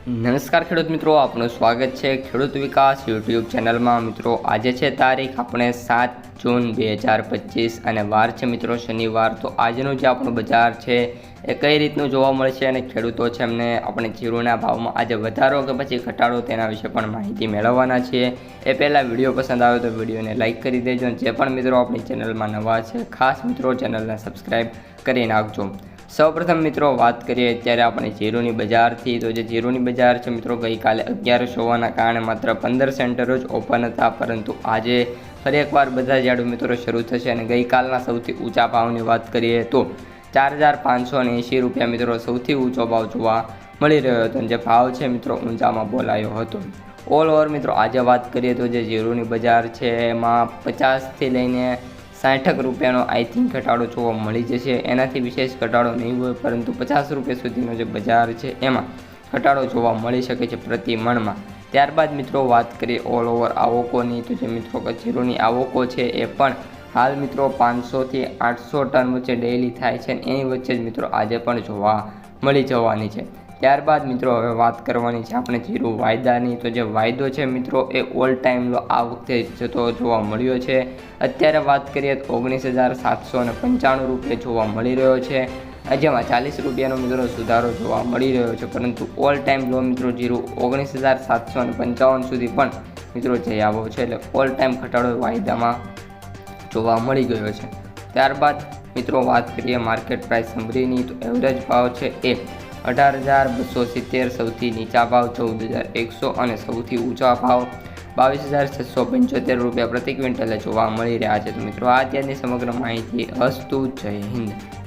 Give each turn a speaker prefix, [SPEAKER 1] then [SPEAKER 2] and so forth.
[SPEAKER 1] નમસ્કાર ખેડૂત મિત્રો, આપનું સ્વાગત છે ખેડૂત વિકાસ યુટ્યુબ ચેનલમાં। મિત્રો આજે છે તારીખ આપણે 7 જૂન 2025 અને વાર છે મિત્રો શનિવાર। તો આજનું જે આપણું બજાર છે એ કઈ રીતનું જોવા મળશે અને ખેડૂતો છે એમને આપણે જીરુના ભાવમાં આજે વધારો કે પછી ઘટાડો તેના વિશે પણ માહિતી મેળવવાના છીએ। એ પહેલાં વિડીયો પસંદ આવે તો વિડીયોને લાઇક કરી દેજો અને જે પણ મિત્રો આપણી ચેનલમાં નવા છે ખાસ મિત્રો ચેનલને સબસ્ક્રાઈબ કરી નાખજો। સૌપ્રથમ મિત્રો વાત કરીએ અત્યારે આપણે જીરુની બજારથી। તો જે જીરુની બજાર છે મિત્રો ગઈકાલે 1100 હોવાના કારણે માત્ર 15 સેન્ટર જ ઓપન હતા, પરંતુ આજે ફરી એકવાર બધા ઝાડુ મિત્રો શરૂ થશે અને ગઈકાલના સૌથી ઊંચા ભાવની વાત કરીએ તો 4580 રૂપિયા મિત્રો સૌથી ઊંચો ભાવ જોવા મળી રહ્યો હતો, જે ભાવ છે મિત્રો ઊંચામાં બોલાયો હતો। ઓલ ઓવર મિત્રો આજે વાત કરીએ તો જે જીરુની બજાર છે એમાં 50થી લઈને 60 રૂપિયાનો આઈ થિંક ઘટાડો જોવા મળી જશે। એનાથી વિશેષ ઘટાડો નહીં હોય, પરંતુ 50 રૂપિયા સુધીનો જે બજાર છે એમાં ઘટાડો જોવા મળી શકે છે પ્રતિ મણમાં। ત્યારબાદ મિત્રો વાત કરીએ ઓલ ઓવર આવકોની, તો જે મિત્રો જીરુની આવકો છે એ પણ હાલ મિત્રો 500થી 800 ટન વચ્ચે ડેઇલી થાય છે, એની વચ્ચે જ મિત્રો આજે પણ જોવા મળી જવાની છે। ત્યારબાદ મિત્રો હવે વાત કરવાની છે આપણે જીરુ વાયદાની। તો જે વાયદો છે મિત્રો એ ઓલ ટાઈમ લો આ વખતે જતો જોવા મળ્યો છે। અત્યારે વાત કરીએ તો 19,795 રૂપિયા જોવા મળી રહ્યો છે, જેમાં 40 રૂપિયાનો મિત્રો સુધારો જોવા મળી રહ્યો છે, પરંતુ ઓલ ટાઈમ લો મિત્રો જીરુ 19,755 સુધી પણ મિત્રો જઈ આવ્યો છે, એટલે ઓલ ટાઈમ ઘટાડો વાયદામાં જોવા મળી ગયો છે। ત્યારબાદ મિત્રો વાત કરીએ માર્કેટ પ્રાઇસ સમરીની, તો એવરેજ ભાવ છે એ 18,270 સૌથી નીચા ભાવ 14,100 અને સૌથી ઊંચા ભાવ 22,675 રૂપિયા પ્રતિ ક્વિન્ટલે જોવા મળી રહ્યા છે। તો મિત્રો આ અત્યારની સમગ્ર માહિતી. અસ્તુ, જય હિન્દ।